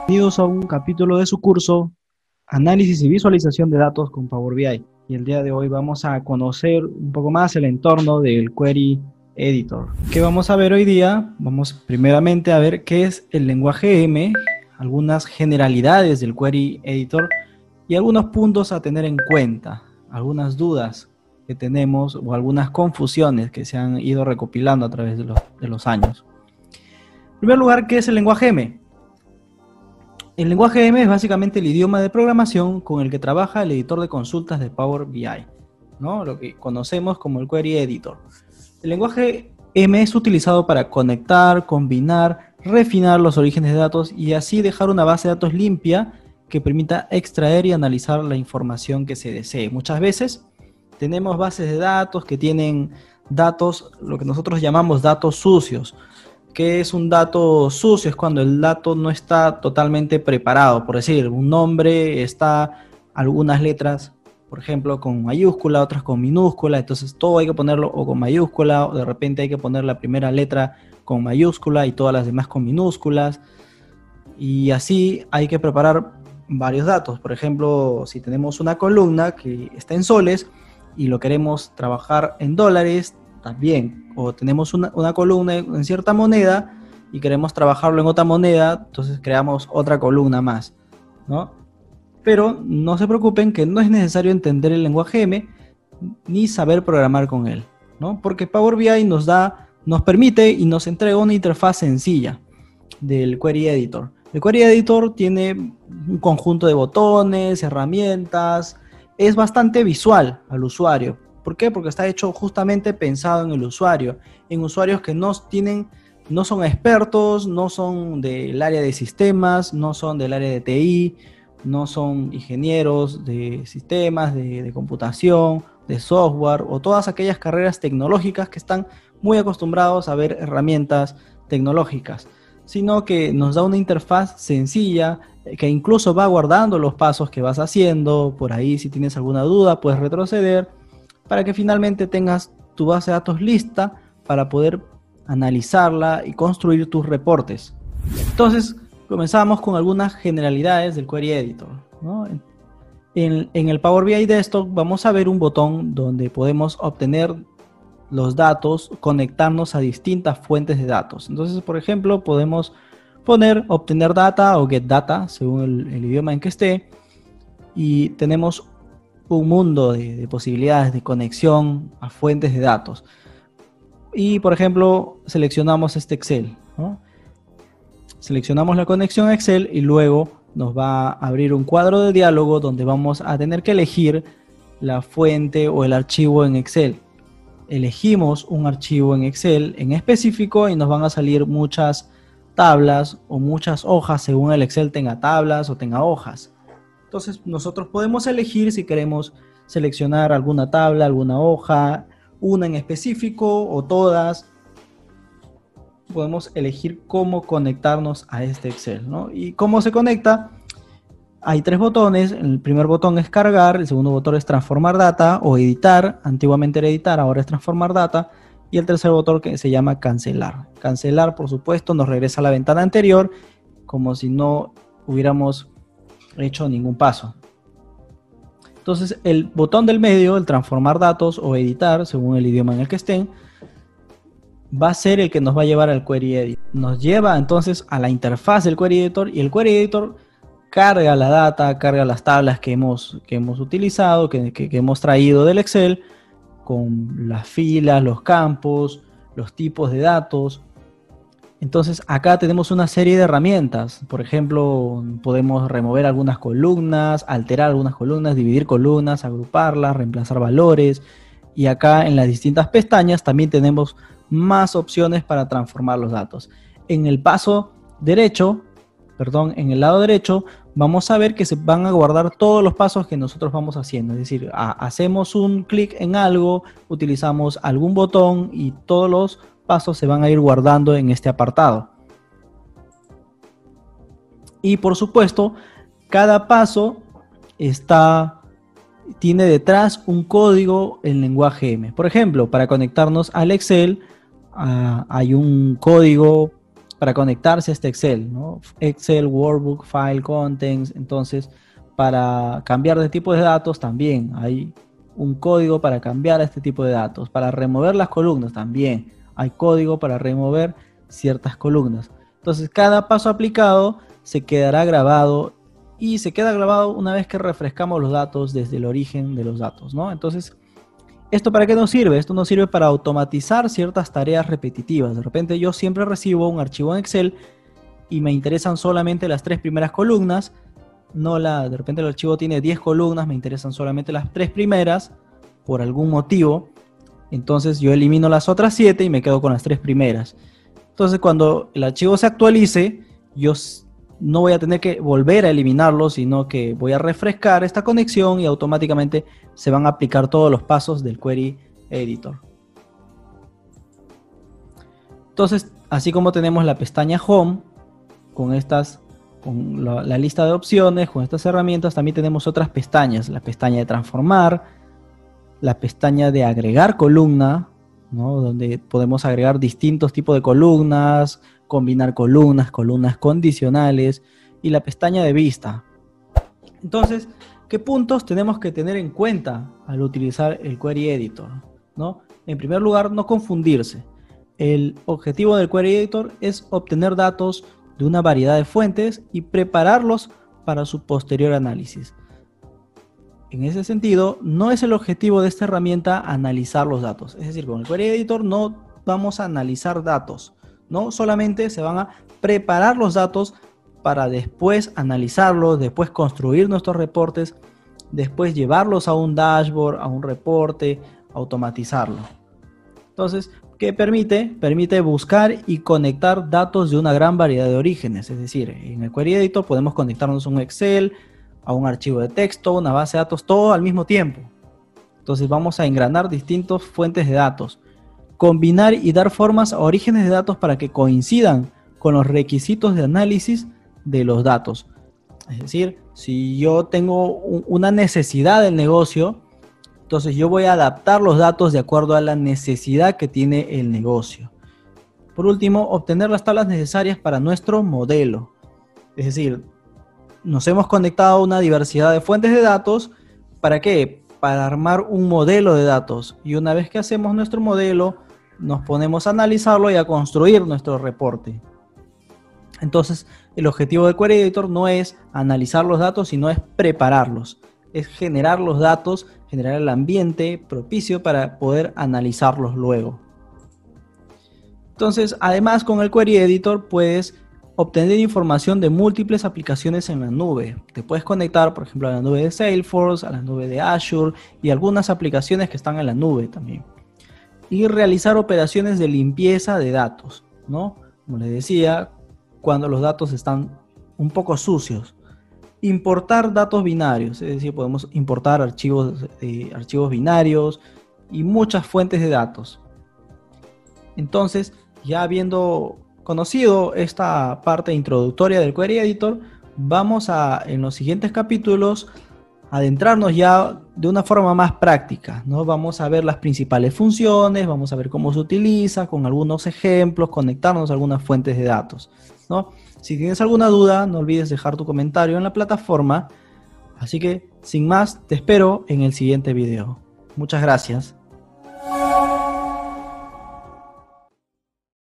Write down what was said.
Bienvenidos a un capítulo de su curso Análisis y Visualización de Datos con Power BI. Y el día de hoy vamos a conocer un poco más el entorno del Query Editor. ¿Qué vamos a ver hoy día? Vamos primeramente a ver qué es el lenguaje M, algunas generalidades del Query Editor y algunos puntos a tener en cuenta, algunas dudas que tenemos o algunas confusiones que se han ido recopilando a través de los años. En primer lugar, ¿qué es el lenguaje M? El lenguaje M es básicamente el idioma de programación con el que trabaja el editor de consultas de Power BI, ¿no? Lo que conocemos como el Query Editor. El lenguaje M es utilizado para conectar, combinar, refinar los orígenes de datos y así dejar una base de datos limpia que permita extraer y analizar la información que se desee. Muchas veces tenemos bases de datos que tienen datos, lo que nosotros llamamos datos sucios. ¿Qué es un dato sucio? Es cuando el dato no está totalmente preparado. Por decir, un nombre está algunas letras, por ejemplo, con mayúscula, otras con minúscula. Entonces todo hay que ponerlo o con mayúscula, o de repente hay que poner la primera letra con mayúscula y todas las demás con minúsculas. Y así hay que preparar varios datos. Por ejemplo, si tenemos una columna que está en soles y lo queremos trabajar en dólares, también, o tenemos una columna en cierta moneda y queremos trabajarlo en otra moneda, entonces creamos otra columna más, ¿no? Pero no se preocupen que no es necesario entender el lenguaje M ni saber programar con él, ¿no? Porque Power BI nos permite y nos entrega una interfaz sencilla del Query Editor. El Query Editor tiene un conjunto de botones, herramientas, es bastante visual al usuario. ¿Por qué? Porque está hecho justamente pensado en el usuario, en usuarios que no son expertos, no son del área de sistemas, no son del área de TI, no son ingenieros de sistemas, de computación, de software o todas aquellas carreras tecnológicas que están muy acostumbrados a ver herramientas tecnológicas, sino que nos da una interfaz sencilla que incluso va guardando los pasos que vas haciendo. Por ahí, si tienes alguna duda, puedes retroceder para que finalmente tengas tu base de datos lista para poder analizarla y construir tus reportes. Entonces, comenzamos con algunas generalidades del Query Editor, ¿no? En el Power BI Desktop vamos a ver un botón donde podemos obtener los datos, conectarnos a distintas fuentes de datos. Entonces, por ejemplo, podemos poner obtener data o get data, según el idioma en que esté, y tenemos un mundo de posibilidades de conexión a fuentes de datos. Y, por ejemplo, seleccionamos este Excel, ¿no? Seleccionamos la conexión a Excel y luego nos va a abrir un cuadro de diálogo donde vamos a tener que elegir la fuente o el archivo en Excel. Elegimos un archivo en Excel en específico y nos van a salir muchas tablas o muchas hojas según el Excel tenga tablas o tenga hojas. Entonces nosotros podemos elegir si queremos seleccionar alguna tabla, alguna hoja, una en específico o todas. Podemos elegir cómo conectarnos a este Excel, ¿no? ¿Y cómo se conecta? Hay tres botones. El primer botón es cargar, el segundo botón es transformar data o editar. Antiguamente era editar, ahora es transformar data. Y el tercer botón que se llama cancelar. Cancelar, por supuesto, nos regresa a la ventana anterior como si no hubiéramos hecho ningún paso. Entonces el botón del medio, el transformar datos o editar, según el idioma en el que estén, va a ser el que nos va a llevar al Query Editor. Nos lleva entonces a la interfaz del Query Editor y el Query Editor carga la data, carga las tablas que hemos utilizado, que hemos traído del Excel, con las filas, los campos, los tipos de datos. Entonces acá tenemos una serie de herramientas. Por ejemplo, podemos remover algunas columnas, alterar algunas columnas, dividir columnas, agruparlas, reemplazar valores. Y acá en las distintas pestañas también tenemos más opciones para transformar los datos. En el lado derecho vamos a ver que se van a guardar todos los pasos que nosotros vamos haciendo. Es decir, hacemos un clic en algo, utilizamos algún botón y todos los pasos se van a ir guardando en este apartado. Y por supuesto, cada paso tiene detrás un código en lenguaje M. Por ejemplo, para conectarnos al Excel hay un código para conectarse a este Excel, ¿no? Excel, Workbook, File, Contents. Entonces, para cambiar de tipo de datos también hay un código para cambiar este tipo de datos. Para remover las columnas también hay código para remover ciertas columnas. Entonces, cada paso aplicado se quedará grabado y se queda grabado una vez que refrescamos los datos desde el origen de los datos, ¿no? Entonces, ¿esto para qué nos sirve? Esto nos sirve para automatizar ciertas tareas repetitivas. De repente yo siempre recibo un archivo en Excel y me interesan solamente las 3 primeras columnas. De repente el archivo tiene 10 columnas, me interesan solamente las 3 primeras por algún motivo. Entonces yo elimino las otras 7 y me quedo con las 3 primeras. Entonces cuando el archivo se actualice, yo no voy a tener que volver a eliminarlo, sino que voy a refrescar esta conexión y automáticamente se van a aplicar todos los pasos del Query Editor. Entonces, así como tenemos la pestaña Home, con la lista de opciones, con estas herramientas, también tenemos otras pestañas. La pestaña de transformar, la pestaña de agregar columna, ¿no? Donde podemos agregar distintos tipos de columnas, combinar columnas condicionales, y la pestaña de vista. Entonces, ¿qué puntos tenemos que tener en cuenta al utilizar el Query Editor, ¿no? En primer lugar, no confundirse. El objetivo del Query Editor es obtener datos de una variedad de fuentes y prepararlos para su posterior análisis. En ese sentido, no es el objetivo de esta herramienta analizar los datos. Es decir, con el Query Editor no vamos a analizar datos, ¿no? Solamente se van a preparar los datos para después analizarlos, después construir nuestros reportes, después llevarlos a un dashboard, a un reporte, automatizarlo. Entonces, ¿qué permite? Permite buscar y conectar datos de una gran variedad de orígenes. Es decir, en el Query Editor podemos conectarnos a un Excel, a un archivo de texto, una base de datos, todo al mismo tiempo. Entonces vamos a engranar distintas fuentes de datos, combinar y dar formas a orígenes de datos para que coincidan con los requisitos de análisis de los datos. Es decir, si yo tengo una necesidad del negocio, entonces yo voy a adaptar los datos de acuerdo a la necesidad que tiene el negocio. Por último, obtener las tablas necesarias para nuestro modelo. Es decir, nos hemos conectado a una diversidad de fuentes de datos. ¿Para qué? Para armar un modelo de datos. Y una vez que hacemos nuestro modelo, nos ponemos a analizarlo y a construir nuestro reporte. Entonces, el objetivo del Query Editor no es analizar los datos, sino es prepararlos. Es generar los datos, generar el ambiente propicio para poder analizarlos luego. Entonces, además con el Query Editor puedes obtener información de múltiples aplicaciones en la nube. Te puedes conectar, por ejemplo, a la nube de Salesforce, a la nube de Azure y algunas aplicaciones que están en la nube también. Y realizar operaciones de limpieza de datos, ¿no? Como les decía, cuando los datos están un poco sucios. Importar datos binarios, es decir, podemos importar archivos binarios y muchas fuentes de datos. Entonces, ya habiendo conocido esta parte introductoria del Query Editor, vamos a, en los siguientes capítulos, adentrarnos ya de una forma más práctica, ¿no? Vamos a ver las principales funciones, vamos a ver cómo se utiliza, con algunos ejemplos, conectarnos a algunas fuentes de datos, ¿no? Si tienes alguna duda, no olvides dejar tu comentario en la plataforma. Así que, sin más, te espero en el siguiente video. Muchas gracias.